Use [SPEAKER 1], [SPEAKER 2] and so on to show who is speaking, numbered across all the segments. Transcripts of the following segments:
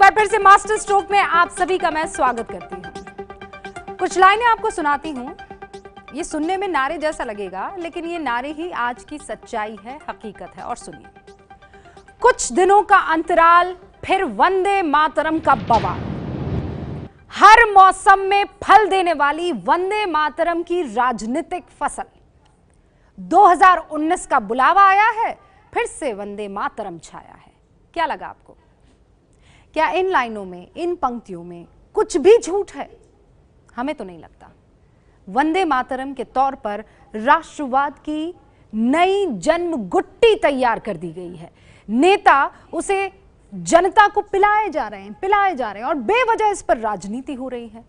[SPEAKER 1] बार फिर से master stroke में आप सभी का मैं स्वागत करती हूं। कुछ लाइनें आपको सुनाती हूं। ये सुनने में नारे जैसा लगेगा, लेकिन ये नारे ही आज की सच्चाई है, हकीकत है। और सुनिए, कुछ दिनों का अंतराल, फिर वंदे मातरम का बवाल। हर मौसम में फल देने वाली वंदे मातरम की राजनीतिक फसल। 2019 का बुलावा आया है, फिर से वंदे मातरम छाया है। क्या लगा आपको? क्या इन लाइनों में, इन पंक्तियों में कुछ भी झूठ है? हमें तो नहीं लगता। वंदे मातरम के तौर पर राष्ट्रवाद की नई जन्म गुट्टी तैयार कर दी गई है। नेता उसे जनता को पिलाए जा रहे हैं और बेवजह इस पर राजनीति हो रही है।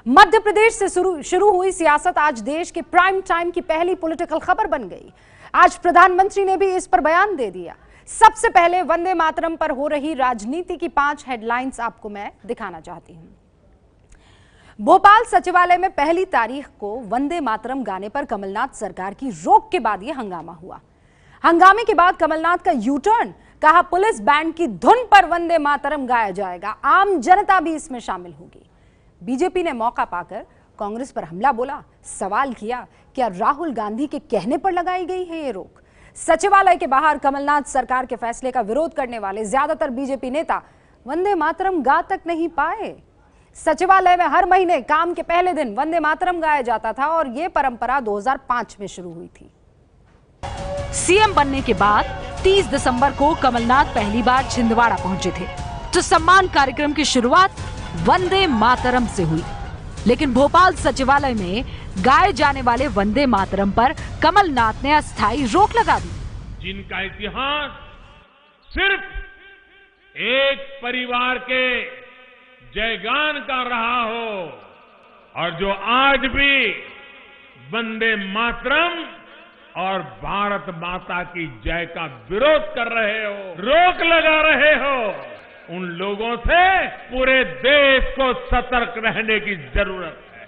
[SPEAKER 1] मध्य प्रदेश से शुरू हुई सियासत आज देश के प्राइम टाइम की पहली पॉलिटिकल खबर बन गई। आज प्रधानमंत्री ने भी इस पर बयान दे दिया। सबसे पहले वंदे मातरम पर हो रही राजनीति की 5 हेडलाइंस आपको मैं दिखाना चाहती हूं। भोपाल सचिवालय में पहली तारीख को वंदे मातरम गाने पर कमलनाथ सरकार की रोक के बाद यह हंगामा हुआ। हंगामे के बाद कमलनाथ का यू टर्न, कहा पुलिस बैंड की धुन पर वंदे मातरम गाया जाएगा, आम जनता भी इसमें शामिल होगी। बीजेपी ने मौका पाकर कांग्रेस पर हमला बोला, सवाल किया क्या राहुल गांधी के कहने पर लगाई गई है ये रोक? सचिवालय के बाहर कमलनाथ सरकार के फैसले का विरोध करने वाले ज्यादातर बीजेपी नेता वंदे मातरम गा तक नहीं पाए। सचिवालय में हर महीने काम के पहले दिन वंदे मातरम गाया जाता था और यह परंपरा 2005 में शुरू हुई थी। सीएम बनने के बाद 30 दिसंबर को कमलनाथ पहली बार छिंदवाड़ा पहुंचे थे, तो सम्मान कार्यक्रम की शुरुआत वंदे मातरम से हुई। लेकिन भोपाल सचिवालय में गाए जाने वाले वंदे मातरम पर कमलनाथ ने अस्थायी रोक लगा दी।
[SPEAKER 2] जिनका इतिहास सिर्फ एक परिवार के जयगान का रहा हो और जो आज भी वंदे मातरम और भारत माता की जय का विरोध कर रहे हो, रोक लगा रहे हो, उन लोगों से पूरे देश को सतर्क रहने की जरूरत है।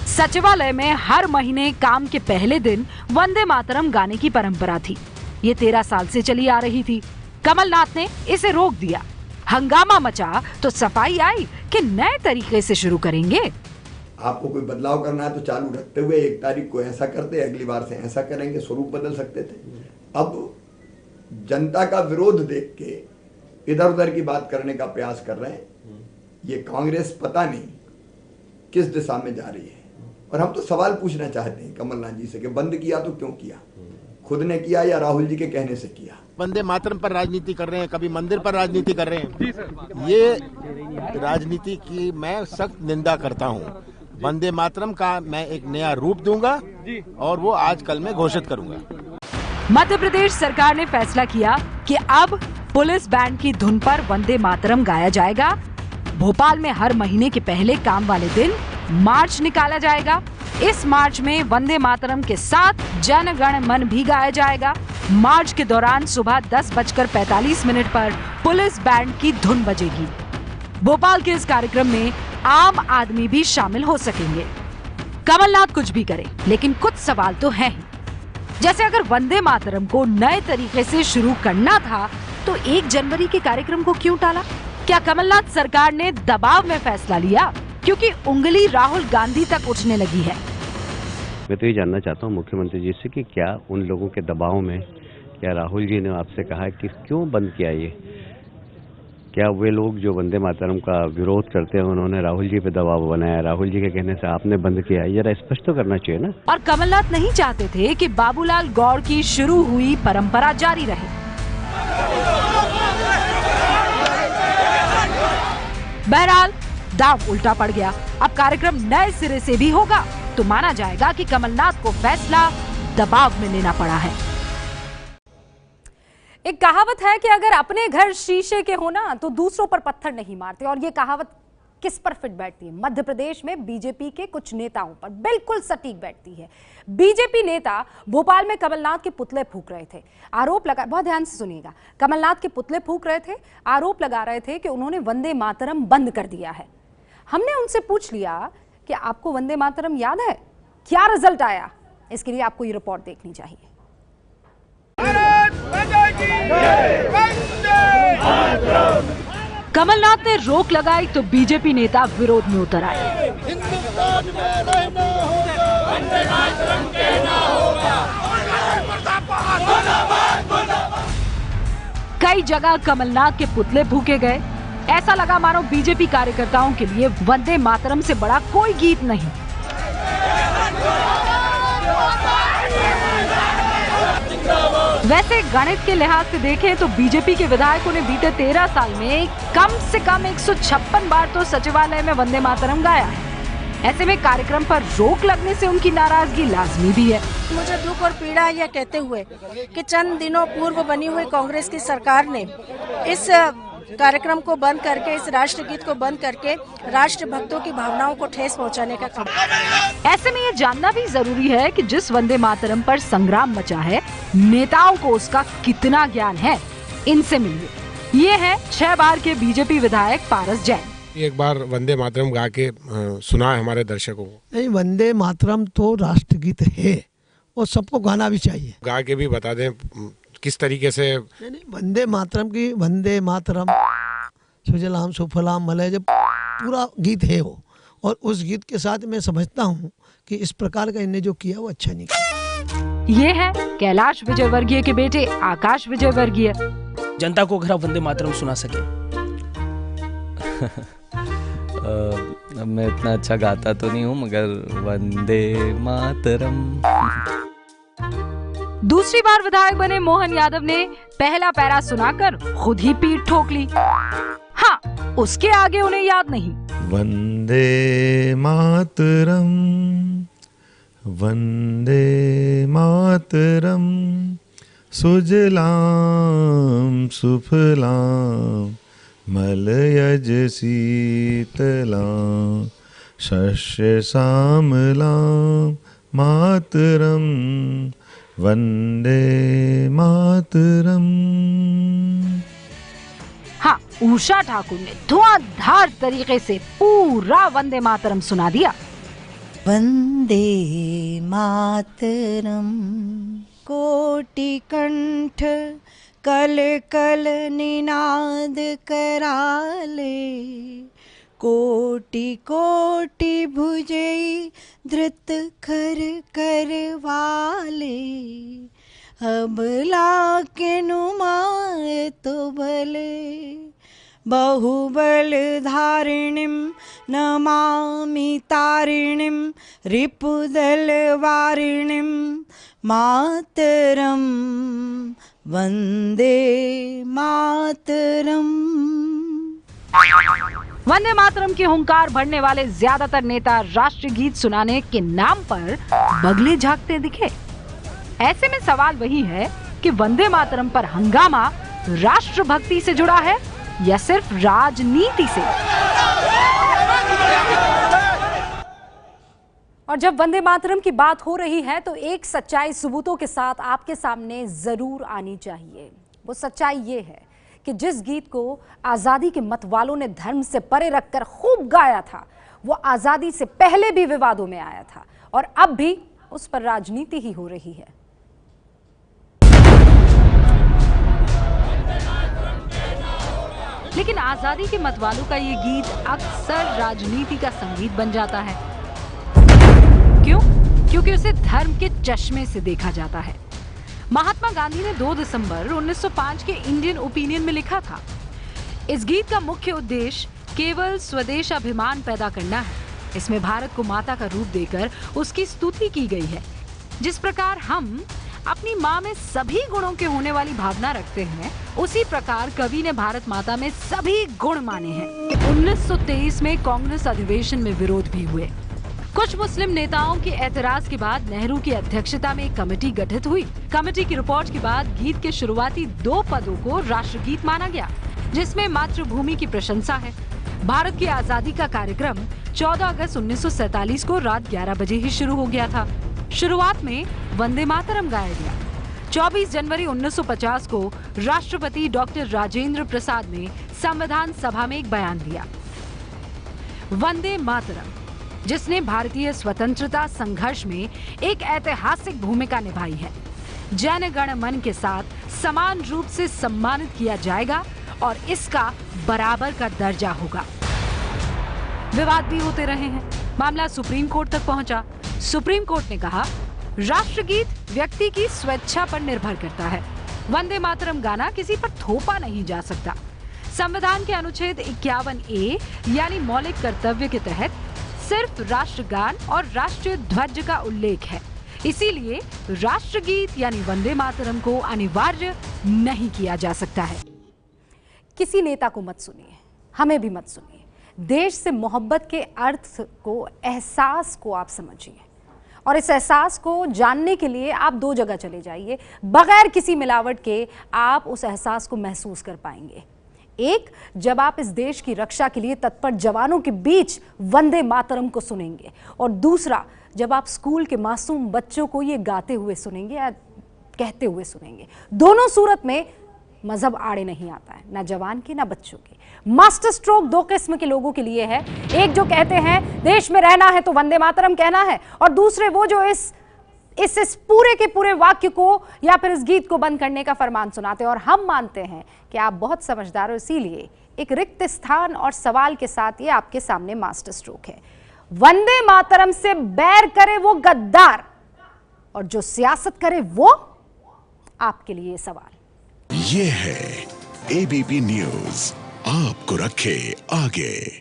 [SPEAKER 1] सचिवालय में हर महीने काम के पहले दिन वंदे मातरम गाने की परंपरा थी। ये 13 साल से चली आ रही थी। कमलनाथ ने इसे रोक दिया। हंगामा मचा तो सफाई आई कि नए तरीके से शुरू करेंगे।
[SPEAKER 3] आपको कोई बदलाव करना है तो चालू रखते हुए 1 तारीख को ऐसा करते, अगली बार से ऐसा करेंगे, स्वरूप बदल सकते थे। अब जनता का विरोध देख के इधर उधर की बात करने का प्रयास कर रहे हैं। ये कांग्रेस पता नहीं किस दिशा में जा रही है। और हम तो सवाल पूछना चाहते हैं कमलनाथ जी से कि बंद किया तो क्यों किया? खुद ने किया या राहुल जी के कहने से किया?
[SPEAKER 4] वंदे मातरम पर राजनीति कर रहे हैं, कभी मंदिर पर राजनीति कर रहे हैं। ये राजनीति की मैं सख्त निंदा करता हूँ। वंदे मातरम का मैं एक नया रूप दूंगा और वो आज कल में घोषित करूंगा।
[SPEAKER 1] मध्य प्रदेश सरकार ने फैसला किया कि अब पुलिस बैंड की धुन पर वंदे मातरम गाया जाएगा। भोपाल में हर महीने के पहले काम वाले दिन मार्च निकाला जाएगा। इस मार्च में वंदे मातरम के साथ जन गण मन भी गाया जाएगा। मार्च के दौरान सुबह 10:45 पर पुलिस बैंड की धुन बजेगी। भोपाल के इस कार्यक्रम में आम आदमी भी शामिल हो सकेंगे। कमलनाथ कुछ भी करे, लेकिन कुछ सवाल तो हैं ही। जैसे अगर वंदे मातरम को नए तरीके से शुरू करना था तो 1 जनवरी के कार्यक्रम को क्यों टाला? क्या कमलनाथ सरकार ने दबाव में फैसला लिया क्योंकि उंगली राहुल गांधी तक उठने लगी है?
[SPEAKER 5] मैं तो ये जानना चाहता हूँ मुख्यमंत्री जी से कि क्या उन लोगों के दबाव में, क्या राहुल जी ने आपसे कहा कि क्यों बंद किया ये? क्या वे लोग जो वंदे मातरम का विरोध करते हैं उन्होंने राहुल जी पे दबाव बनाया, राहुल जी के कहने से आपने बंद किया? जरा स्पष्ट तो करना चाहिए ना।
[SPEAKER 1] और कमलनाथ नहीं चाहते थे कि बाबूलाल गौड़ की शुरू हुई परंपरा जारी रहे। बहरहाल दांव उल्टा पड़ गया। अब कार्यक्रम नए सिरे से भी होगा तो माना जाएगा कि कमलनाथ को फैसला दबाव में लेना पड़ा है। एक कहावत है कि अगर अपने घर शीशे के हो ना तो दूसरों पर पत्थर नहीं मारते, और ये कहावत किस पर फिट बैठती है? मध्य प्रदेश में बीजेपी के कुछ नेताओं पर बिल्कुल सटीक बैठती है। बीजेपी नेता भोपाल में कमलनाथ के पुतले फूंक रहे थे। आरोप लगा, बहुत ध्यान से सुनिएगा, कमलनाथ के पुतले फूंक रहे थे, आरोप लगा रहे थे कि उन्होंने वंदे मातरम बंद कर दिया है। हमने उनसे पूछ लिया कि आपको वंदे मातरम याद है? क्या रिजल्ट आया? इसके लिए आपको ये रिपोर्ट देखनी चाहिए। कमलनाथ ने रोक लगाई तो बीजेपी नेता विरोध में उतर आए। कई जगह कमलनाथ के पुतले फूके गए। ऐसा लगा मानो बीजेपी कार्यकर्ताओं के लिए वंदे मातरम से बड़ा कोई गीत नहीं। वैसे गणित के लिहाज से देखें तो बीजेपी के विधायकों ने बीते 13 साल में कम से कम 156 बार तो सचिवालय में वंदे मातरम गाया है। ऐसे में कार्यक्रम पर रोक लगने से उनकी नाराजगी लाजमी भी है।
[SPEAKER 6] मुझे दुख और पीड़ा यह कहते हुए कि चंद दिनों पूर्व बनी हुई कांग्रेस की सरकार ने इस कार्यक्रम को बंद करके, इस राष्ट्रगीत को बंद करके राष्ट्र भक्तों की भावनाओं को ठेस पहुंचाने का काम।
[SPEAKER 1] ऐसे में ये जानना भी जरूरी है कि जिस वंदे मातरम पर संग्राम मचा है, नेताओं को उसका कितना ज्ञान है। इनसे मिलिए। ये है 6 बार के बीजेपी विधायक पारस जैन।
[SPEAKER 7] एक बार वंदे मातरम गा के सुना है हमारे दर्शकों को।
[SPEAKER 8] नहीं, वंदे मातरम तो राष्ट्रगीत है और सबको गाना भी चाहिए।
[SPEAKER 7] गा के भी बता दें किस तरीके से।
[SPEAKER 8] नहीं, वंदे मातरम की, वंदे मातरम सुजलाम सुफलाम मलय, जब पूरा गीत है वो, और उस गीत के साथ मैं समझता हूँ कि इस प्रकार का इन्हें जो किया वो अच्छा नहीं किया।
[SPEAKER 1] ये है कैलाश विजयवर्गीय के बेटे आकाश विजयवर्गीय।
[SPEAKER 9] जनता को अगर आप वंदे मातरम सुना सके।
[SPEAKER 10] मैं इतना अच्छा गाता तो नहीं हूँ, मगर वंदे मातरम।
[SPEAKER 1] दूसरी बार विधायक बने मोहन यादव ने पहला पैरा सुनाकर खुद ही पीठ ठोक ली। हाँ, उसके आगे उन्हें याद नहीं।
[SPEAKER 11] वंदे मातरम, वंदे मातरम, सुजलाम सुफलाम मलयज शीतलाम, शस्य श्यामलाम मातरम, वंदे मातरम।
[SPEAKER 1] हाँ, उषा ठाकुर ने धुआंधार तरीके से पूरा वंदे मातरम सुना दिया।
[SPEAKER 6] वंदे मातरम कोटि कंठ कल कल निनाद कराले, कोटि कोटि भुजै धृत खर करवाले, अबला के नुमाए तो भले, बहुबल धारिणीं नमामि तारिणीं, रिपुदल वारिणीं मातरम, वंदे मातरम।
[SPEAKER 1] वंदे मातरम के हुंकार भरने वाले ज्यादातर नेता राष्ट्रीय गीत सुनाने के नाम पर बगले झांकते दिखे। ऐसे में सवाल वही है कि वंदे मातरम पर हंगामा राष्ट्रभक्ति से जुड़ा है या सिर्फ राजनीति से। और जब वंदे मातरम की बात हो रही है तो एक सच्चाई सबूतों के साथ आपके सामने जरूर आनी चाहिए। वो सच्चाई ये है कि जिस गीत को आजादी के मतवालों ने धर्म से परे रखकर खूब गाया था, वो आजादी से पहले भी विवादों में आया था और अब भी उस पर राजनीति ही हो रही है। लेकिन आजादी के मतवालों का ये गीत अक्सर राजनीति का संगीत बन जाता है। क्यों? क्योंकि उसे धर्म के चश्मे से देखा जाता है। महात्मा गांधी ने 2 दिसंबर 1905 के इंडियन ओपिनियन में लिखा था, इस गीत का मुख्य उद्देश्य केवल स्वदेश अभिमान पैदा करना है। इसमें भारत को माता का रूप देकर उसकी स्तुति की गई है। जिस प्रकार हम अपनी माँ में सभी गुणों के होने वाली भावना रखते हैं, उसी प्रकार कवि ने भारत माता में सभी गुण माने हैं। 1923 में कांग्रेस अधिवेशन में विरोध भी हुए। कुछ मुस्लिम नेताओं के एतराज के बाद नेहरू की अध्यक्षता में एक कमेटी गठित हुई। कमेटी की रिपोर्ट के बाद गीत के शुरुआती 2 पदों को राष्ट्रगीत माना गया, जिसमें मातृभूमि की प्रशंसा है। भारत की आजादी का कार्यक्रम 14 अगस्त 1947 को रात 11 बजे ही शुरू हो गया था। शुरुआत में वंदे मातरम गाया गया। 24 जनवरी 1950 को राष्ट्रपति डॉक्टर राजेंद्र प्रसाद ने संविधान सभा में एक बयान दिया। वंदे मातरम, जिसने भारतीय स्वतंत्रता संघर्ष में एक ऐतिहासिक भूमिका निभाई है, जन गण मन के साथ समान रूप से सम्मानित किया जाएगा और इसका बराबर का दर्जा होगा। विवाद भी होते रहे हैं। मामला सुप्रीम कोर्ट तक पहुंचा। सुप्रीम कोर्ट ने कहा, राष्ट्रगीत व्यक्ति की स्वेच्छा पर निर्भर करता है। वंदे मातरम गाना किसी पर थोपा नहीं जा सकता। संविधान के अनुच्छेद 51A यानी मौलिक कर्तव्य के तहत सिर्फ राष्ट्रगान और राष्ट्रीय ध्वज का उल्लेख है। इसीलिए राष्ट्रगीत यानी वंदे मातरम को अनिवार्य नहीं किया जा सकता है। किसी नेता को मत सुनिए, हमें भी मत सुनिए। देश से मोहब्बत के अर्थ को, एहसास को आप समझिए, और इस एहसास को जानने के लिए आप 2 जगह चले जाइए। बगैर किसी मिलावट के आप उस एहसास को महसूस कर पाएंगे। एक, जब आप इस देश की रक्षा के लिए तत्पर जवानों के बीच वंदे मातरम को सुनेंगे, और दूसरा, जब आप स्कूल के मासूम बच्चों को ये गाते हुए सुनेंगे या कहते हुए सुनेंगे। दोनों सूरत में मजहब आड़े नहीं आता है, ना जवान के ना बच्चों के। मास्टर स्ट्रोक 2 किस्म के लोगों के लिए है। एक जो कहते हैं देश में रहना है तो वंदे मातरम कहना है, और दूसरे वो जो इस पूरे के पूरे वाक्य को या फिर इस गीत को बंद करने का फरमान सुनाते हैं। और हम मानते हैं कि आप बहुत समझदार हो, इसीलिए एक रिक्त स्थान और सवाल के साथ ये आपके सामने मास्टर स्ट्रोक है। वंदे मातरम से बैर करे वो गद्दार, और जो सियासत करे वो, आपके लिए सवाल।
[SPEAKER 12] ये है ABP न्यूज़, आपको रखे आगे।